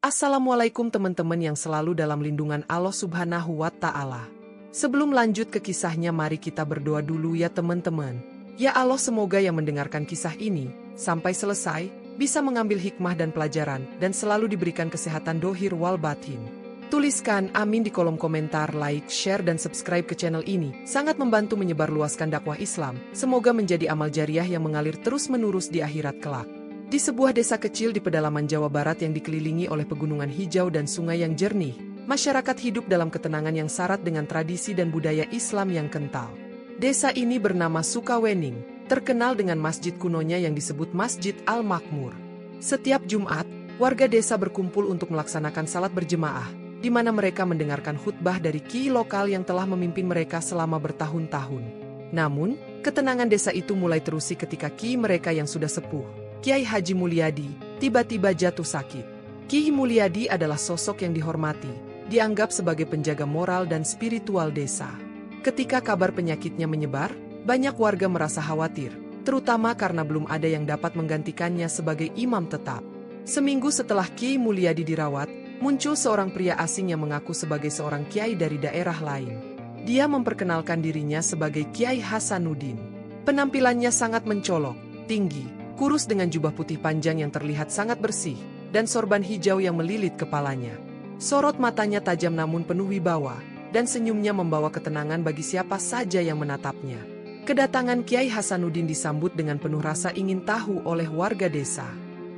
Assalamualaikum teman-teman yang selalu dalam lindungan Allah Subhanahu wa Ta'ala. Sebelum lanjut ke kisahnya, mari kita berdoa dulu ya teman-teman. Ya Allah, semoga yang mendengarkan kisah ini sampai selesai bisa mengambil hikmah dan pelajaran dan selalu diberikan kesehatan dohir wal batin. Tuliskan amin di kolom komentar, like, share, dan subscribe ke channel ini. Sangat membantu menyebarluaskan dakwah Islam. Semoga menjadi amal jariah yang mengalir terus-menerus di akhirat kelak. Di sebuah desa kecil di pedalaman Jawa Barat yang dikelilingi oleh pegunungan hijau dan sungai yang jernih, masyarakat hidup dalam ketenangan yang syarat dengan tradisi dan budaya Islam yang kental. Desa ini bernama Sukawening, terkenal dengan masjid kunonya yang disebut Masjid Al-Makmur. Setiap Jumat, warga desa berkumpul untuk melaksanakan salat berjemaah, di mana mereka mendengarkan khutbah dari kiai lokal yang telah memimpin mereka selama bertahun-tahun. Namun, ketenangan desa itu mulai terusik ketika kiai mereka yang sudah sepuh, Kiai Haji Mulyadi, tiba-tiba jatuh sakit. Kiai Mulyadi adalah sosok yang dihormati, dianggap sebagai penjaga moral dan spiritual desa. Ketika kabar penyakitnya menyebar, banyak warga merasa khawatir, terutama karena belum ada yang dapat menggantikannya sebagai imam tetap. Seminggu setelah Kiai Mulyadi dirawat, muncul seorang pria asing yang mengaku sebagai seorang kiai dari daerah lain. Dia memperkenalkan dirinya sebagai Kiai Hasanuddin. Penampilannya sangat mencolok, tinggi, kurus dengan jubah putih panjang yang terlihat sangat bersih, dan sorban hijau yang melilit kepalanya. Sorot matanya tajam namun penuh wibawa, dan senyumnya membawa ketenangan bagi siapa saja yang menatapnya. Kedatangan Kiai Hasanuddin disambut dengan penuh rasa ingin tahu oleh warga desa.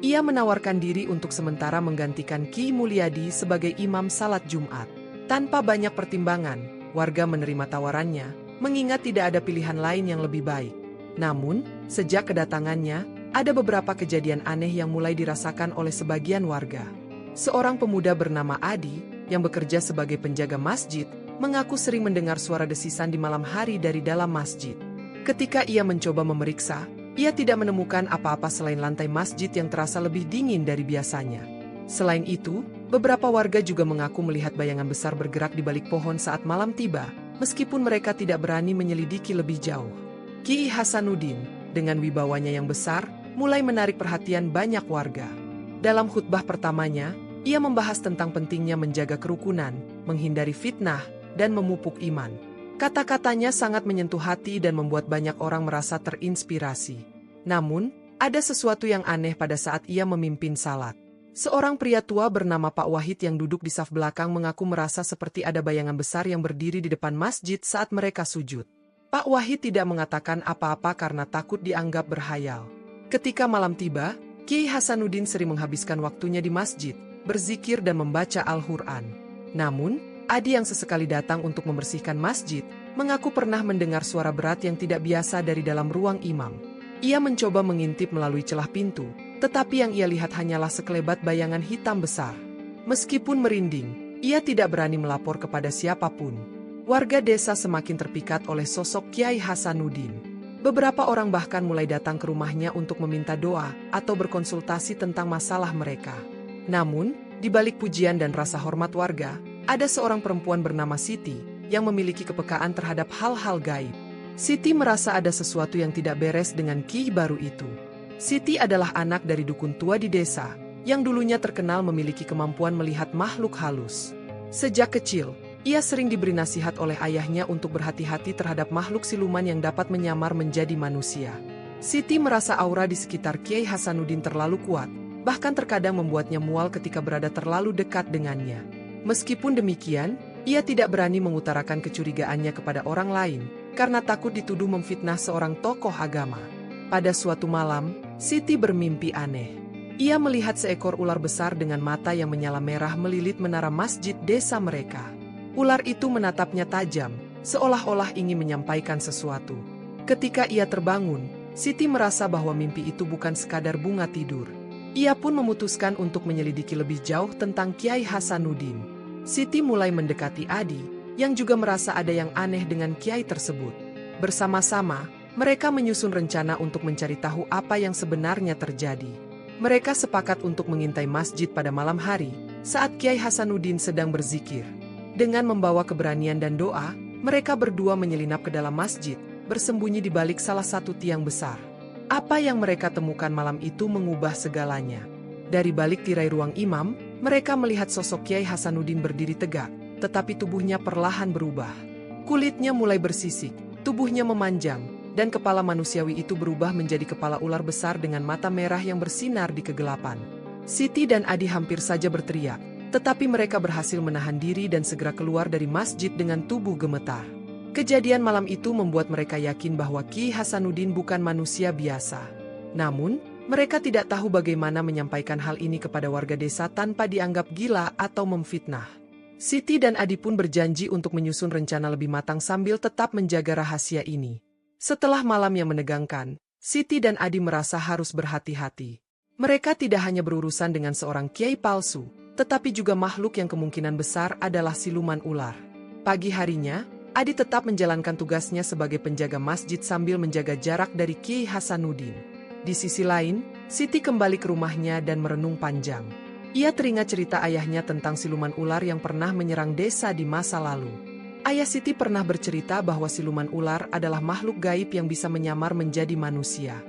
Ia menawarkan diri untuk sementara menggantikan Kiai Mulyadi sebagai imam salat Jumat. Tanpa banyak pertimbangan, warga menerima tawarannya, mengingat tidak ada pilihan lain yang lebih baik. Namun, sejak kedatangannya, ada beberapa kejadian aneh yang mulai dirasakan oleh sebagian warga. Seorang pemuda bernama Adi, yang bekerja sebagai penjaga masjid, mengaku sering mendengar suara desisan di malam hari dari dalam masjid. Ketika ia mencoba memeriksa, ia tidak menemukan apa-apa selain lantai masjid yang terasa lebih dingin dari biasanya. Selain itu, beberapa warga juga mengaku melihat bayangan besar bergerak di balik pohon saat malam tiba, meskipun mereka tidak berani menyelidiki lebih jauh. Kiai Hasanuddin, dengan wibawanya yang besar, mulai menarik perhatian banyak warga. Dalam khutbah pertamanya, ia membahas tentang pentingnya menjaga kerukunan, menghindari fitnah, dan memupuk iman. Kata-katanya sangat menyentuh hati dan membuat banyak orang merasa terinspirasi. Namun, ada sesuatu yang aneh pada saat ia memimpin salat. Seorang pria tua bernama Pak Wahid yang duduk di saf belakang mengaku merasa seperti ada bayangan besar yang berdiri di depan masjid saat mereka sujud. Pak Wahid tidak mengatakan apa-apa karena takut dianggap berhayal. Ketika malam tiba, Kiai Hasanuddin sering menghabiskan waktunya di masjid, berzikir dan membaca Al-Quran. Namun, Adi yang sesekali datang untuk membersihkan masjid, mengaku pernah mendengar suara berat yang tidak biasa dari dalam ruang imam. Ia mencoba mengintip melalui celah pintu, tetapi yang ia lihat hanyalah sekelebat bayangan hitam besar. Meskipun merinding, ia tidak berani melapor kepada siapapun. Warga desa semakin terpikat oleh sosok Kiai Hasanuddin. Beberapa orang bahkan mulai datang ke rumahnya untuk meminta doa atau berkonsultasi tentang masalah mereka. Namun, di balik pujian dan rasa hormat warga, ada seorang perempuan bernama Siti yang memiliki kepekaan terhadap hal-hal gaib. Siti merasa ada sesuatu yang tidak beres dengan kiai baru itu. Siti adalah anak dari dukun tua di desa, yang dulunya terkenal memiliki kemampuan melihat makhluk halus. Sejak kecil, ia sering diberi nasihat oleh ayahnya untuk berhati-hati terhadap makhluk siluman yang dapat menyamar menjadi manusia. Siti merasa aura di sekitar Kiai Hasanuddin terlalu kuat, bahkan terkadang membuatnya mual ketika berada terlalu dekat dengannya. Meskipun demikian, ia tidak berani mengutarakan kecurigaannya kepada orang lain, karena takut dituduh memfitnah seorang tokoh agama. Pada suatu malam, Siti bermimpi aneh. Ia melihat seekor ular besar dengan mata yang menyala merah melilit menara masjid desa mereka. Ular itu menatapnya tajam, seolah-olah ingin menyampaikan sesuatu. Ketika ia terbangun, Siti merasa bahwa mimpi itu bukan sekadar bunga tidur. Ia pun memutuskan untuk menyelidiki lebih jauh tentang Kiai Hasanuddin. Siti mulai mendekati Adi, yang juga merasa ada yang aneh dengan Kiai tersebut. Bersama-sama, mereka menyusun rencana untuk mencari tahu apa yang sebenarnya terjadi. Mereka sepakat untuk mengintai masjid pada malam hari, saat Kiai Hasanuddin sedang berzikir. Dengan membawa keberanian dan doa, mereka berdua menyelinap ke dalam masjid, bersembunyi di balik salah satu tiang besar. Apa yang mereka temukan malam itu mengubah segalanya. Dari balik tirai ruang imam, Mereka melihat sosok Kiai Hasanuddin berdiri tegak, tetapi tubuhnya perlahan berubah. Kulitnya mulai bersisik, tubuhnya memanjang, dan kepala manusiawi itu berubah menjadi kepala ular besar dengan mata merah yang bersinar di kegelapan. Siti dan Adi hampir saja berteriak, tetapi mereka berhasil menahan diri dan segera keluar dari masjid dengan tubuh gemetar. Kejadian malam itu membuat mereka yakin bahwa Ki Hasanuddin bukan manusia biasa. Namun, mereka tidak tahu bagaimana menyampaikan hal ini kepada warga desa tanpa dianggap gila atau memfitnah. Siti dan Adi pun berjanji untuk menyusun rencana lebih matang sambil tetap menjaga rahasia ini. Setelah malam yang menegangkan, Siti dan Adi merasa harus berhati-hati. Mereka tidak hanya berurusan dengan seorang kiai palsu, tetapi juga makhluk yang kemungkinan besar adalah siluman ular. Pagi harinya, Adi tetap menjalankan tugasnya sebagai penjaga masjid sambil menjaga jarak dari Kiai Hasanuddin. Di sisi lain, Siti kembali ke rumahnya dan merenung panjang. Ia teringat cerita ayahnya tentang siluman ular yang pernah menyerang desa di masa lalu. Ayah Siti pernah bercerita bahwa siluman ular adalah makhluk gaib yang bisa menyamar menjadi manusia.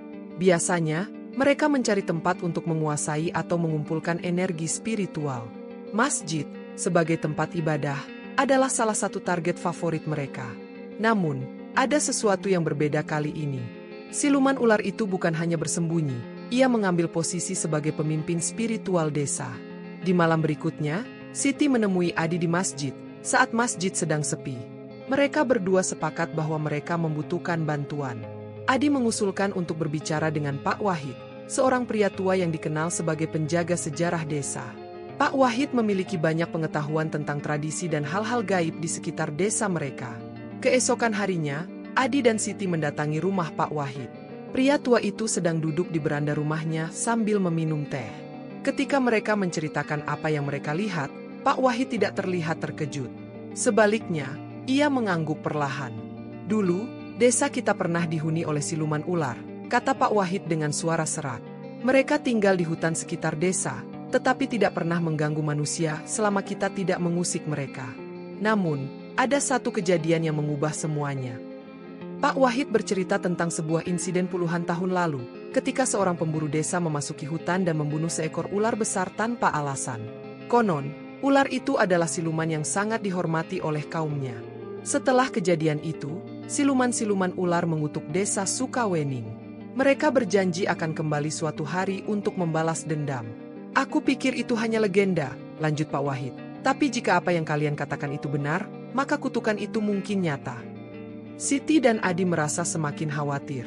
Biasanya, mereka mencari tempat untuk menguasai atau mengumpulkan energi spiritual. Masjid, sebagai tempat ibadah, adalah salah satu target favorit mereka. Namun, ada sesuatu yang berbeda kali ini. Siluman ular itu bukan hanya bersembunyi, ia mengambil posisi sebagai pemimpin spiritual desa. Di malam berikutnya, Siti menemui Adi di masjid, saat masjid sedang sepi. Mereka berdua sepakat bahwa mereka membutuhkan bantuan. Adi mengusulkan untuk berbicara dengan Pak Wahid, seorang pria tua yang dikenal sebagai penjaga sejarah desa. Pak Wahid memiliki banyak pengetahuan tentang tradisi dan hal-hal gaib di sekitar desa mereka. Keesokan harinya, Adi dan Siti mendatangi rumah Pak Wahid. Pria tua itu sedang duduk di beranda rumahnya sambil meminum teh. Ketika mereka menceritakan apa yang mereka lihat, Pak Wahid tidak terlihat terkejut. Sebaliknya, ia mengangguk perlahan. "Dulu, desa kita pernah dihuni oleh siluman ular," kata Pak Wahid dengan suara serak. "Mereka tinggal di hutan sekitar desa, tetapi tidak pernah mengganggu manusia selama kita tidak mengusik mereka. Namun, ada satu kejadian yang mengubah semuanya." Pak Wahid bercerita tentang sebuah insiden puluhan tahun lalu, ketika seorang pemburu desa memasuki hutan dan membunuh seekor ular besar tanpa alasan. Konon, ular itu adalah siluman yang sangat dihormati oleh kaumnya. Setelah kejadian itu, siluman-siluman ular mengutuk desa Sukawening. Mereka berjanji akan kembali suatu hari untuk membalas dendam. "Aku pikir itu hanya legenda," lanjut Pak Wahid. "Tapi jika apa yang kalian katakan itu benar, maka kutukan itu mungkin nyata." Siti dan Adi merasa semakin khawatir.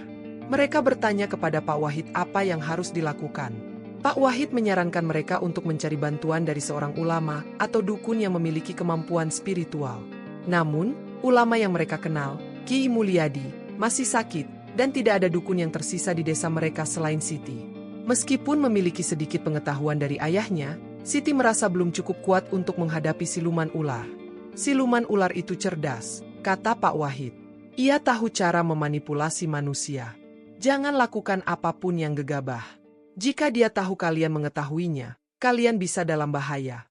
Mereka bertanya kepada Pak Wahid apa yang harus dilakukan. Pak Wahid menyarankan mereka untuk mencari bantuan dari seorang ulama atau dukun yang memiliki kemampuan spiritual. Namun, ulama yang mereka kenal, Ki Mulyadi, masih sakit, dan tidak ada dukun yang tersisa di desa mereka selain Siti. Meskipun memiliki sedikit pengetahuan dari ayahnya, Siti merasa belum cukup kuat untuk menghadapi siluman ular. "Siluman ular itu cerdas," kata Pak Wahid. "Ia tahu cara memanipulasi manusia. Jangan lakukan apapun yang gegabah. Jika dia tahu kalian mengetahuinya, kalian bisa dalam bahaya."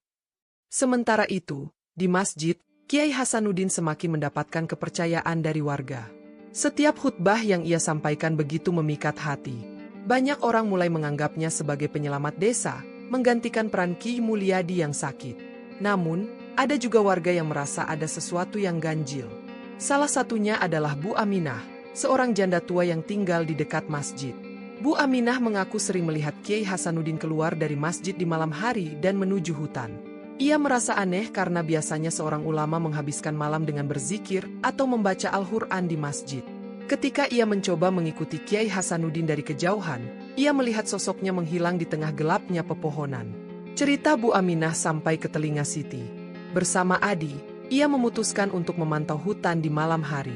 Sementara itu, di masjid, Kiai Hasanuddin semakin mendapatkan kepercayaan dari warga. Setiap khutbah yang ia sampaikan begitu memikat hati. Banyak orang mulai menganggapnya sebagai penyelamat desa, menggantikan peran Ki Mulyadi yang sakit. Namun, ada juga warga yang merasa ada sesuatu yang ganjil. Salah satunya adalah Bu Aminah, seorang janda tua yang tinggal di dekat masjid. Bu Aminah mengaku sering melihat Kiai Hasanuddin keluar dari masjid di malam hari dan menuju hutan. Ia merasa aneh karena biasanya seorang ulama menghabiskan malam dengan berzikir atau membaca Al-Quran di masjid. Ketika ia mencoba mengikuti Kiai Hasanuddin dari kejauhan, ia melihat sosoknya menghilang di tengah gelapnya pepohonan. Cerita Bu Aminah sampai ke telinga Siti. Bersama Adi, ia memutuskan untuk memantau hutan di malam hari.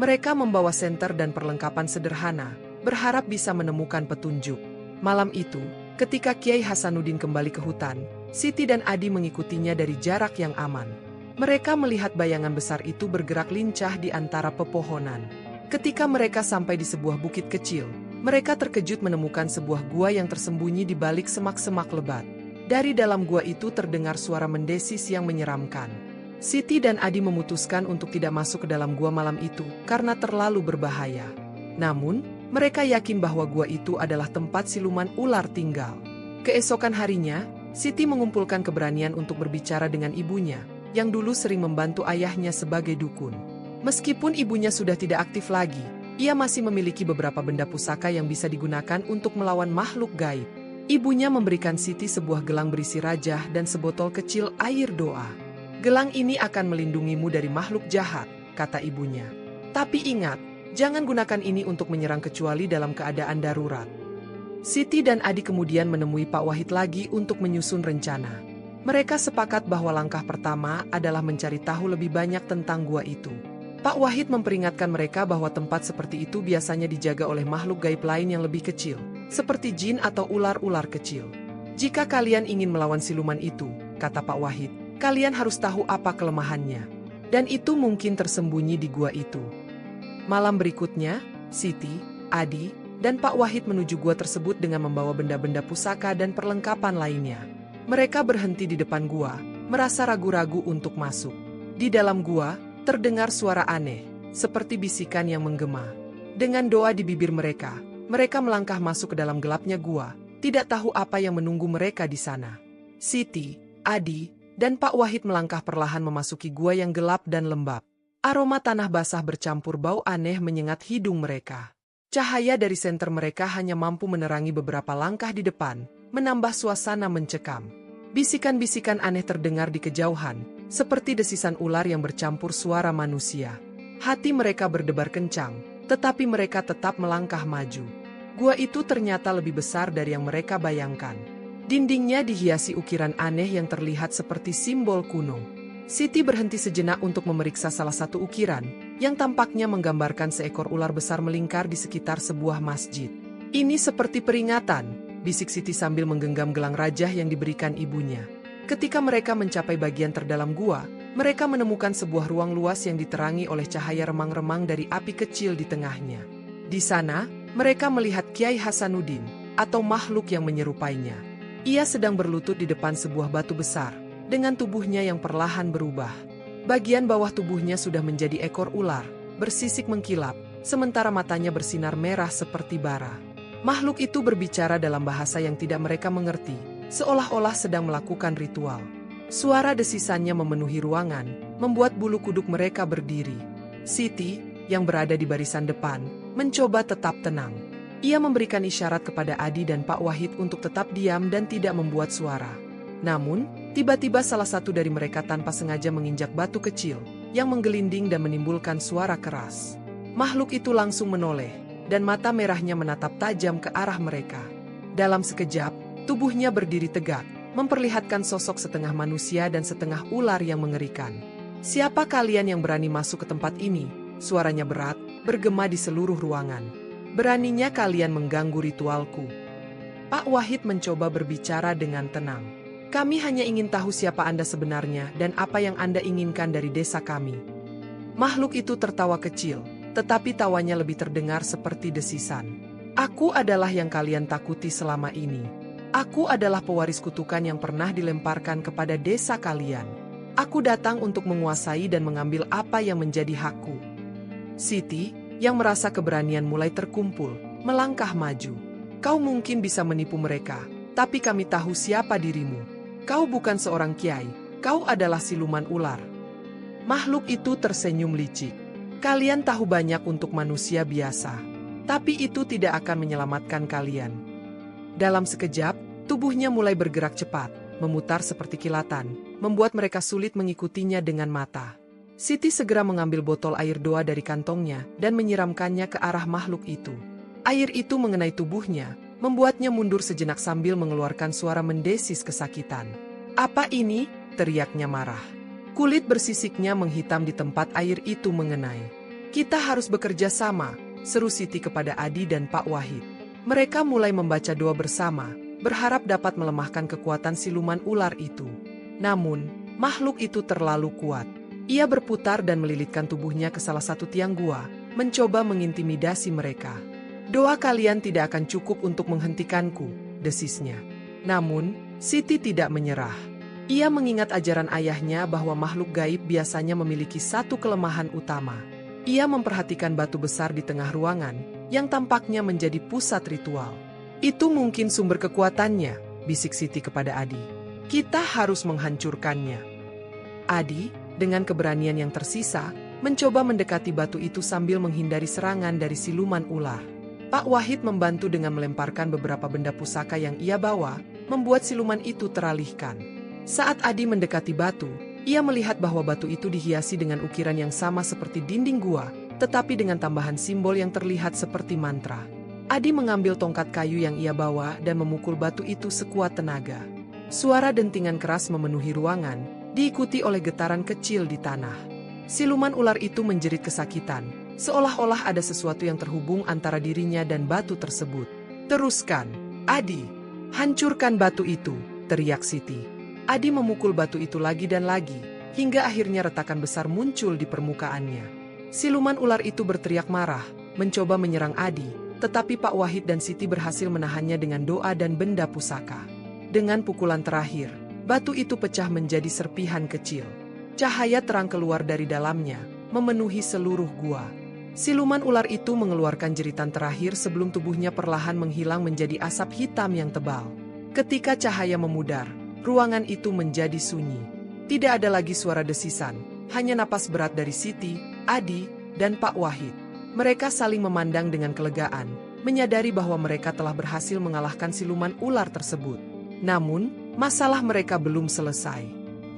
Mereka membawa senter dan perlengkapan sederhana, berharap bisa menemukan petunjuk. Malam itu, ketika Kiai Hasanuddin kembali ke hutan, Siti dan Adi mengikutinya dari jarak yang aman. Mereka melihat bayangan besar itu bergerak lincah di antara pepohonan. Ketika mereka sampai di sebuah bukit kecil, mereka terkejut menemukan sebuah gua yang tersembunyi di balik semak-semak lebat. Dari dalam gua itu terdengar suara mendesis yang menyeramkan. Siti dan Adi memutuskan untuk tidak masuk ke dalam gua malam itu karena terlalu berbahaya. Namun, mereka yakin bahwa gua itu adalah tempat siluman ular tinggal. Keesokan harinya, Siti mengumpulkan keberanian untuk berbicara dengan ibunya, yang dulu sering membantu ayahnya sebagai dukun. Meskipun ibunya sudah tidak aktif lagi, ia masih memiliki beberapa benda pusaka yang bisa digunakan untuk melawan makhluk gaib. Ibunya memberikan Siti sebuah gelang berisi rajah dan sebotol kecil air doa. "Gelang ini akan melindungimu dari makhluk jahat," kata ibunya. "Tapi ingat, jangan gunakan ini untuk menyerang kecuali dalam keadaan darurat." Siti dan Adi kemudian menemui Pak Wahid lagi untuk menyusun rencana. Mereka sepakat bahwa langkah pertama adalah mencari tahu lebih banyak tentang gua itu. Pak Wahid memperingatkan mereka bahwa tempat seperti itu biasanya dijaga oleh makhluk gaib lain yang lebih kecil, seperti jin atau ular-ular kecil. "Jika kalian ingin melawan siluman itu," kata Pak Wahid, "kalian harus tahu apa kelemahannya. Dan itu mungkin tersembunyi di gua itu." Malam berikutnya, Siti, Adi, dan Pak Wahid menuju gua tersebut dengan membawa benda-benda pusaka dan perlengkapan lainnya. Mereka berhenti di depan gua, merasa ragu-ragu untuk masuk. Di dalam gua, terdengar suara aneh, seperti bisikan yang menggema. Dengan doa di bibir mereka, mereka melangkah masuk ke dalam gelapnya gua, tidak tahu apa yang menunggu mereka di sana. Siti, Adi, dan Pak Wahid melangkah perlahan memasuki gua yang gelap dan lembab. Aroma tanah basah bercampur bau aneh menyengat hidung mereka. Cahaya dari senter mereka hanya mampu menerangi beberapa langkah di depan, menambah suasana mencekam. Bisikan-bisikan aneh terdengar di kejauhan, seperti desisan ular yang bercampur suara manusia. Hati mereka berdebar kencang, tetapi mereka tetap melangkah maju. Gua itu ternyata lebih besar dari yang mereka bayangkan. Dindingnya dihiasi ukiran aneh yang terlihat seperti simbol kuno. Siti berhenti sejenak untuk memeriksa salah satu ukiran, yang tampaknya menggambarkan seekor ular besar melingkar di sekitar sebuah masjid. "Ini seperti peringatan," bisik Siti sambil menggenggam gelang rajah yang diberikan ibunya. Ketika mereka mencapai bagian terdalam gua, mereka menemukan sebuah ruang luas yang diterangi oleh cahaya remang-remang dari api kecil di tengahnya. Di sana, mereka melihat Kiai Hasanuddin, atau makhluk yang menyerupainya. Ia sedang berlutut di depan sebuah batu besar, dengan tubuhnya yang perlahan berubah. Bagian bawah tubuhnya sudah menjadi ekor ular, bersisik mengkilap, sementara matanya bersinar merah seperti bara. Makhluk itu berbicara dalam bahasa yang tidak mereka mengerti, seolah-olah sedang melakukan ritual. Suara desisannya memenuhi ruangan, membuat bulu kuduk mereka berdiri. Siti, yang berada di barisan depan, mencoba tetap tenang. Ia memberikan isyarat kepada Adi dan Pak Wahid untuk tetap diam dan tidak membuat suara. Namun, tiba-tiba salah satu dari mereka tanpa sengaja menginjak batu kecil, yang menggelinding dan menimbulkan suara keras. Makhluk itu langsung menoleh, dan mata merahnya menatap tajam ke arah mereka. Dalam sekejap, tubuhnya berdiri tegak, memperlihatkan sosok setengah manusia dan setengah ular yang mengerikan. "Siapa kalian yang berani masuk ke tempat ini?" Suaranya berat, bergema di seluruh ruangan. "Beraninya kalian mengganggu ritualku." Pak Wahid mencoba berbicara dengan tenang. "Kami hanya ingin tahu siapa Anda sebenarnya dan apa yang Anda inginkan dari desa kami." Makhluk itu tertawa kecil, tetapi tawanya lebih terdengar seperti desisan. "Aku adalah yang kalian takuti selama ini. Aku adalah pewaris kutukan yang pernah dilemparkan kepada desa kalian. Aku datang untuk menguasai dan mengambil apa yang menjadi hakku." Siti, yang merasa keberanian mulai terkumpul, melangkah maju. "Kau mungkin bisa menipu mereka, tapi kami tahu siapa dirimu. Kau bukan seorang kiai, kau adalah siluman ular." Makhluk itu tersenyum licik. "Kalian tahu banyak untuk manusia biasa, tapi itu tidak akan menyelamatkan kalian." Dalam sekejap, tubuhnya mulai bergerak cepat, memutar seperti kilatan, membuat mereka sulit mengikutinya dengan mata. Siti segera mengambil botol air doa dari kantongnya dan menyiramkannya ke arah makhluk itu. Air itu mengenai tubuhnya, membuatnya mundur sejenak sambil mengeluarkan suara mendesis kesakitan. "Apa ini?" teriaknya marah. Kulit bersisiknya menghitam di tempat air itu mengenai. "Kita harus bekerja sama," seru Siti kepada Adi dan Pak Wahid. Mereka mulai membaca doa bersama, berharap dapat melemahkan kekuatan siluman ular itu. Namun, makhluk itu terlalu kuat. Ia berputar dan melilitkan tubuhnya ke salah satu tiang gua, mencoba mengintimidasi mereka. "Doa kalian tidak akan cukup untuk menghentikanku," desisnya. Namun, Siti tidak menyerah. Ia mengingat ajaran ayahnya bahwa makhluk gaib biasanya memiliki satu kelemahan utama. Ia memperhatikan batu besar di tengah ruangan, yang tampaknya menjadi pusat ritual. "Itu mungkin sumber kekuatannya," bisik Siti kepada Adi. Kita harus menghancurkannya. Adi, dengan keberanian yang tersisa, mencoba mendekati batu itu sambil menghindari serangan dari siluman ular. Pak Wahid membantu dengan melemparkan beberapa benda pusaka yang ia bawa, membuat siluman itu teralihkan. Saat Adi mendekati batu, ia melihat bahwa batu itu dihiasi dengan ukiran yang sama seperti dinding gua, tetapi dengan tambahan simbol yang terlihat seperti mantra. Adi mengambil tongkat kayu yang ia bawa dan memukul batu itu sekuat tenaga. Suara dentingan keras memenuhi ruangan, diikuti oleh getaran kecil di tanah. Siluman ular itu menjerit kesakitan, seolah-olah ada sesuatu yang terhubung antara dirinya dan batu tersebut. "Teruskan, Adi! Hancurkan batu itu!" teriak Siti. Adi memukul batu itu lagi dan lagi, hingga akhirnya retakan besar muncul di permukaannya. Siluman ular itu berteriak marah, mencoba menyerang Adi, tetapi Pak Wahid dan Siti berhasil menahannya dengan doa dan benda pusaka. Dengan pukulan terakhir, batu itu pecah menjadi serpihan kecil. Cahaya terang keluar dari dalamnya, memenuhi seluruh gua. Siluman ular itu mengeluarkan jeritan terakhir sebelum tubuhnya perlahan menghilang menjadi asap hitam yang tebal. Ketika cahaya memudar, ruangan itu menjadi sunyi. Tidak ada lagi suara desisan, hanya napas berat dari Siti, Adi, dan Pak Wahid. Mereka saling memandang dengan kelegaan, menyadari bahwa mereka telah berhasil mengalahkan siluman ular tersebut. Namun, masalah mereka belum selesai.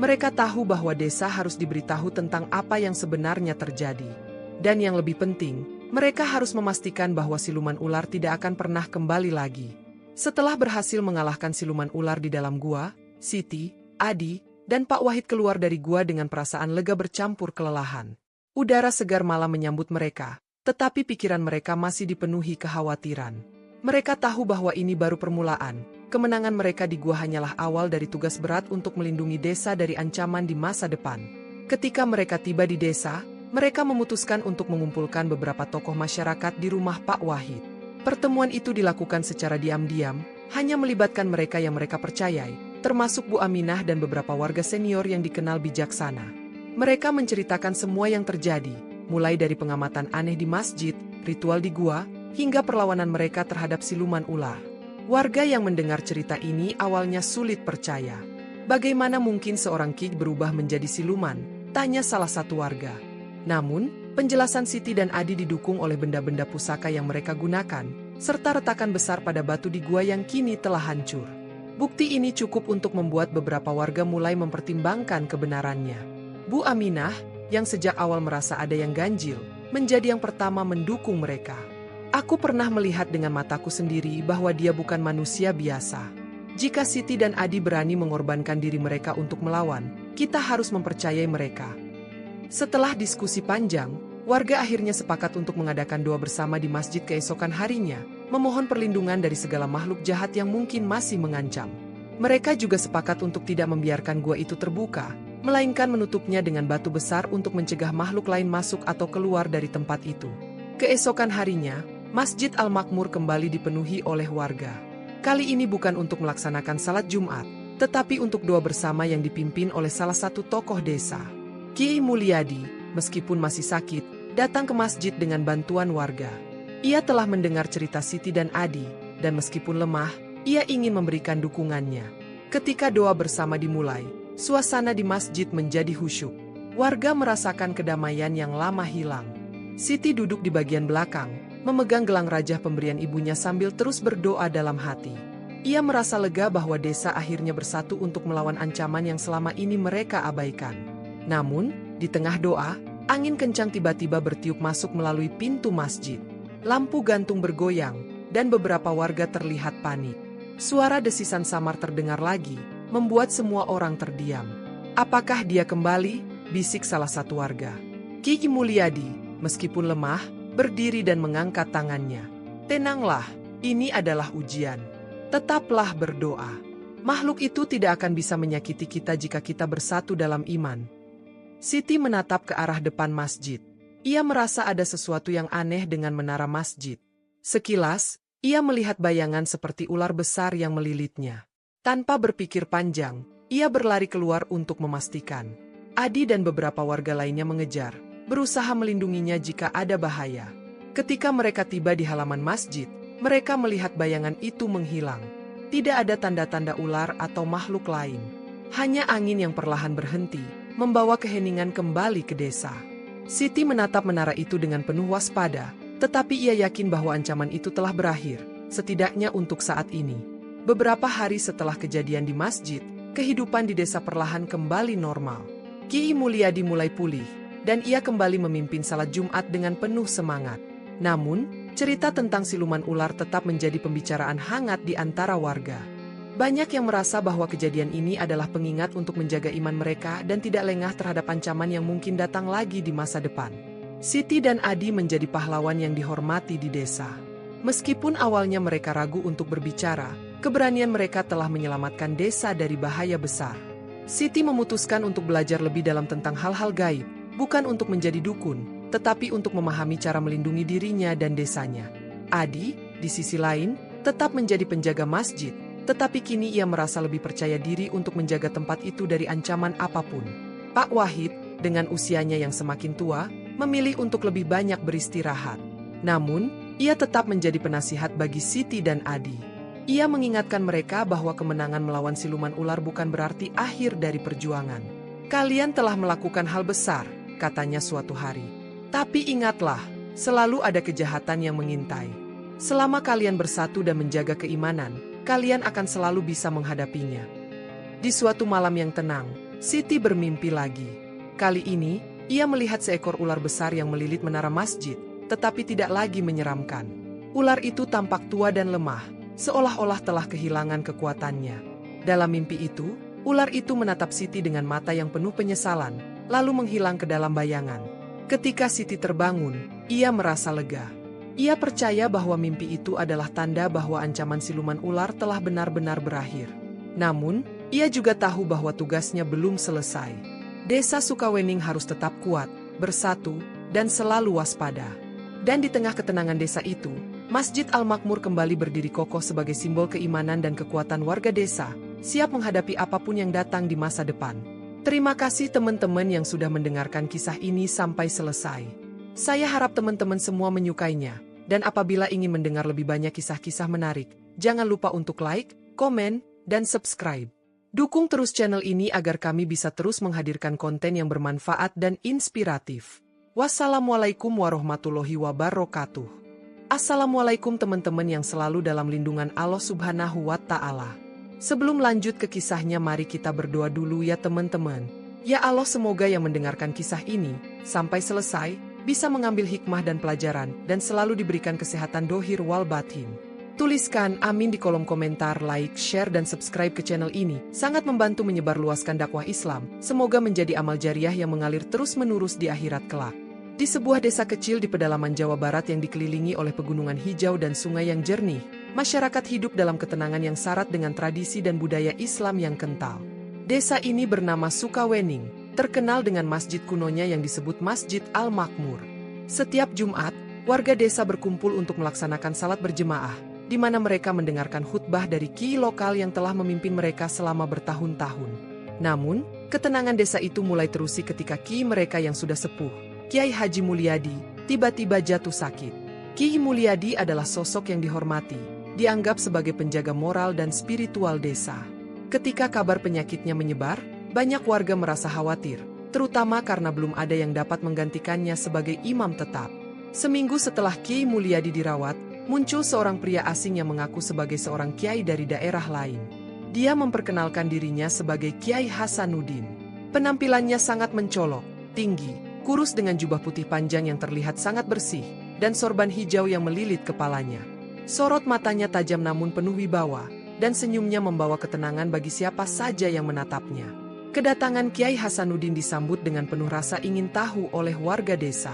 Mereka tahu bahwa desa harus diberitahu tentang apa yang sebenarnya terjadi. Dan yang lebih penting, mereka harus memastikan bahwa siluman ular tidak akan pernah kembali lagi. Setelah berhasil mengalahkan siluman ular di dalam gua, Siti, Adi, dan Pak Wahid keluar dari gua dengan perasaan lega bercampur kelelahan. Udara segar malam menyambut mereka, tetapi pikiran mereka masih dipenuhi kekhawatiran. Mereka tahu bahwa ini baru permulaan. Kemenangan mereka di gua hanyalah awal dari tugas berat untuk melindungi desa dari ancaman di masa depan. Ketika mereka tiba di desa, mereka memutuskan untuk mengumpulkan beberapa tokoh masyarakat di rumah Pak Wahid. Pertemuan itu dilakukan secara diam-diam, hanya melibatkan mereka yang mereka percayai, termasuk Bu Aminah dan beberapa warga senior yang dikenal bijaksana. Mereka menceritakan semua yang terjadi, mulai dari pengamatan aneh di masjid, ritual di gua, hingga perlawanan mereka terhadap siluman ular. Warga yang mendengar cerita ini awalnya sulit percaya. Bagaimana mungkin seorang Ki berubah menjadi siluman? Tanya salah satu warga. Namun, penjelasan Siti dan Adi didukung oleh benda-benda pusaka yang mereka gunakan, serta retakan besar pada batu di gua yang kini telah hancur. Bukti ini cukup untuk membuat beberapa warga mulai mempertimbangkan kebenarannya. Bu Aminah, yang sejak awal merasa ada yang ganjil, menjadi yang pertama mendukung mereka. "Aku pernah melihat dengan mataku sendiri bahwa dia bukan manusia biasa. Jika Siti dan Adi berani mengorbankan diri mereka untuk melawan, kita harus mempercayai mereka." Setelah diskusi panjang, warga akhirnya sepakat untuk mengadakan doa bersama di masjid keesokan harinya, memohon perlindungan dari segala makhluk jahat yang mungkin masih mengancam. Mereka juga sepakat untuk tidak membiarkan gua itu terbuka, melainkan menutupnya dengan batu besar untuk mencegah makhluk lain masuk atau keluar dari tempat itu. Keesokan harinya, Masjid Al-Makmur kembali dipenuhi oleh warga. Kali ini bukan untuk melaksanakan salat Jumat, tetapi untuk doa bersama yang dipimpin oleh salah satu tokoh desa. Kiai Mulyadi, meskipun masih sakit, datang ke masjid dengan bantuan warga. Ia telah mendengar cerita Siti dan Adi, dan meskipun lemah, ia ingin memberikan dukungannya. Ketika doa bersama dimulai, suasana di masjid menjadi khusyuk. Warga merasakan kedamaian yang lama hilang. Siti duduk di bagian belakang, memegang gelang rajah pemberian ibunya sambil terus berdoa dalam hati. Ia merasa lega bahwa desa akhirnya bersatu untuk melawan ancaman yang selama ini mereka abaikan. Namun, di tengah doa, angin kencang tiba-tiba bertiup masuk melalui pintu masjid. Lampu gantung bergoyang, dan beberapa warga terlihat panik. Suara desisan samar terdengar lagi, membuat semua orang terdiam. "Apakah dia kembali?" bisik salah satu warga. Kiai Mulyadi, meskipun lemah, berdiri dan mengangkat tangannya. "Tenanglah, ini adalah ujian. Tetaplah berdoa. Makhluk itu tidak akan bisa menyakiti kita jika kita bersatu dalam iman." Siti menatap ke arah depan masjid. Ia merasa ada sesuatu yang aneh dengan menara masjid. Sekilas, ia melihat bayangan seperti ular besar yang melilitnya. Tanpa berpikir panjang, ia berlari keluar untuk memastikan. Adi dan beberapa warga lainnya mengejar, berusaha melindunginya jika ada bahaya. Ketika mereka tiba di halaman masjid, mereka melihat bayangan itu menghilang. Tidak ada tanda-tanda ular atau makhluk lain. Hanya angin yang perlahan berhenti, membawa keheningan kembali ke desa. Siti menatap menara itu dengan penuh waspada, tetapi ia yakin bahwa ancaman itu telah berakhir, setidaknya untuk saat ini. Beberapa hari setelah kejadian di masjid, kehidupan di desa perlahan kembali normal. Ki Mulyadi mulai pulih, dan ia kembali memimpin salat Jumat dengan penuh semangat. Namun, cerita tentang siluman ular tetap menjadi pembicaraan hangat di antara warga. Banyak yang merasa bahwa kejadian ini adalah pengingat untuk menjaga iman mereka dan tidak lengah terhadap ancaman yang mungkin datang lagi di masa depan. Siti dan Adi menjadi pahlawan yang dihormati di desa. Meskipun awalnya mereka ragu untuk berbicara, keberanian mereka telah menyelamatkan desa dari bahaya besar. Siti memutuskan untuk belajar lebih dalam tentang hal-hal gaib, bukan untuk menjadi dukun, tetapi untuk memahami cara melindungi dirinya dan desanya. Adi, di sisi lain, tetap menjadi penjaga masjid, tetapi kini ia merasa lebih percaya diri untuk menjaga tempat itu dari ancaman apapun. Pak Wahid, dengan usianya yang semakin tua, memilih untuk lebih banyak beristirahat. Namun, ia tetap menjadi penasihat bagi Siti dan Adi. Ia mengingatkan mereka bahwa kemenangan melawan siluman ular bukan berarti akhir dari perjuangan. Kalian telah melakukan hal besar, katanya suatu hari. Tapi ingatlah, selalu ada kejahatan yang mengintai. Selama kalian bersatu dan menjaga keimanan, kalian akan selalu bisa menghadapinya. Di suatu malam yang tenang, Siti bermimpi lagi. Kali ini, ia melihat seekor ular besar yang melilit menara masjid, tetapi tidak lagi menyeramkan. Ular itu tampak tua dan lemah, seolah-olah telah kehilangan kekuatannya. Dalam mimpi itu, ular itu menatap Siti dengan mata yang penuh penyesalan, lalu menghilang ke dalam bayangan. Ketika Siti terbangun, ia merasa lega. Ia percaya bahwa mimpi itu adalah tanda bahwa ancaman siluman ular telah benar-benar berakhir. Namun, ia juga tahu bahwa tugasnya belum selesai. Desa Sukawening harus tetap kuat, bersatu, dan selalu waspada. Dan di tengah ketenangan desa itu, Masjid Al-Makmur kembali berdiri kokoh sebagai simbol keimanan dan kekuatan warga desa, siap menghadapi apapun yang datang di masa depan. Terima kasih teman-teman yang sudah mendengarkan kisah ini sampai selesai. Saya harap teman-teman semua menyukainya, dan apabila ingin mendengar lebih banyak kisah-kisah menarik, jangan lupa untuk like, komen, dan subscribe. Dukung terus channel ini agar kami bisa terus menghadirkan konten yang bermanfaat dan inspiratif. Wassalamualaikum warahmatullahi wabarakatuh. Assalamualaikum teman-teman yang selalu dalam lindungan Allah Subhanahu wa Ta'ala. Sebelum lanjut ke kisahnya, mari kita berdoa dulu ya teman-teman. Ya Allah, semoga yang mendengarkan kisah ini sampai selesai bisa mengambil hikmah dan pelajaran, dan selalu diberikan kesehatan dohir wal batin. Tuliskan amin di kolom komentar, like, share, dan subscribe ke channel ini. Sangat membantu menyebarluaskan dakwah Islam. Semoga menjadi amal jariah yang mengalir terus-menerus di akhirat kelak. Di sebuah desa kecil di pedalaman Jawa Barat yang dikelilingi oleh pegunungan hijau dan sungai yang jernih, masyarakat hidup dalam ketenangan yang syarat dengan tradisi dan budaya Islam yang kental. Desa ini bernama Sukawening, terkenal dengan masjid kunonya yang disebut Masjid Al-Makmur. Setiap Jumat, warga desa berkumpul untuk melaksanakan salat berjemaah, di mana mereka mendengarkan khutbah dari kiai lokal yang telah memimpin mereka selama bertahun-tahun. Namun, ketenangan desa itu mulai terusik ketika kiai mereka yang sudah sepuh, Kiai Haji Mulyadi, tiba-tiba jatuh sakit. Kiai Mulyadi adalah sosok yang dihormati, dianggap sebagai penjaga moral dan spiritual desa. Ketika kabar penyakitnya menyebar, banyak warga merasa khawatir, terutama karena belum ada yang dapat menggantikannya sebagai imam tetap. Seminggu setelah Kiai Mulyadi dirawat, muncul seorang pria asing yang mengaku sebagai seorang kiai dari daerah lain. Dia memperkenalkan dirinya sebagai Kiai Hasanuddin. Penampilannya sangat mencolok, tinggi, kurus dengan jubah putih panjang yang terlihat sangat bersih, dan sorban hijau yang melilit kepalanya. Sorot matanya tajam namun penuh wibawa, dan senyumnya membawa ketenangan bagi siapa saja yang menatapnya. Kedatangan Kiai Hasanuddin disambut dengan penuh rasa ingin tahu oleh warga desa.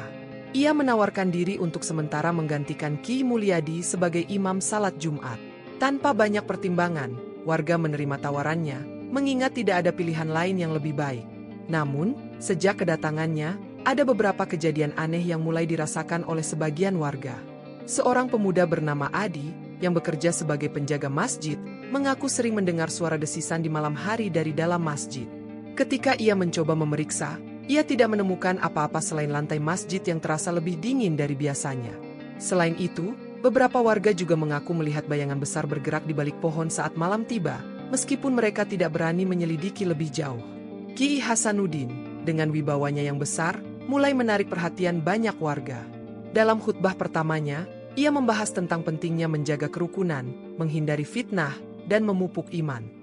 Ia menawarkan diri untuk sementara menggantikan Kiai Mulyadi sebagai imam salat Jumat. Tanpa banyak pertimbangan, warga menerima tawarannya, mengingat tidak ada pilihan lain yang lebih baik. Namun, sejak kedatangannya, ada beberapa kejadian aneh yang mulai dirasakan oleh sebagian warga. Seorang pemuda bernama Adi, yang bekerja sebagai penjaga masjid, mengaku sering mendengar suara desisan di malam hari dari dalam masjid. Ketika ia mencoba memeriksa, ia tidak menemukan apa-apa selain lantai masjid yang terasa lebih dingin dari biasanya. Selain itu, beberapa warga juga mengaku melihat bayangan besar bergerak di balik pohon saat malam tiba, meskipun mereka tidak berani menyelidiki lebih jauh. Ki Hasanuddin, dengan wibawanya yang besar, mulai menarik perhatian banyak warga. Dalam khutbah pertamanya, ia membahas tentang pentingnya menjaga kerukunan, menghindari fitnah, dan memupuk iman.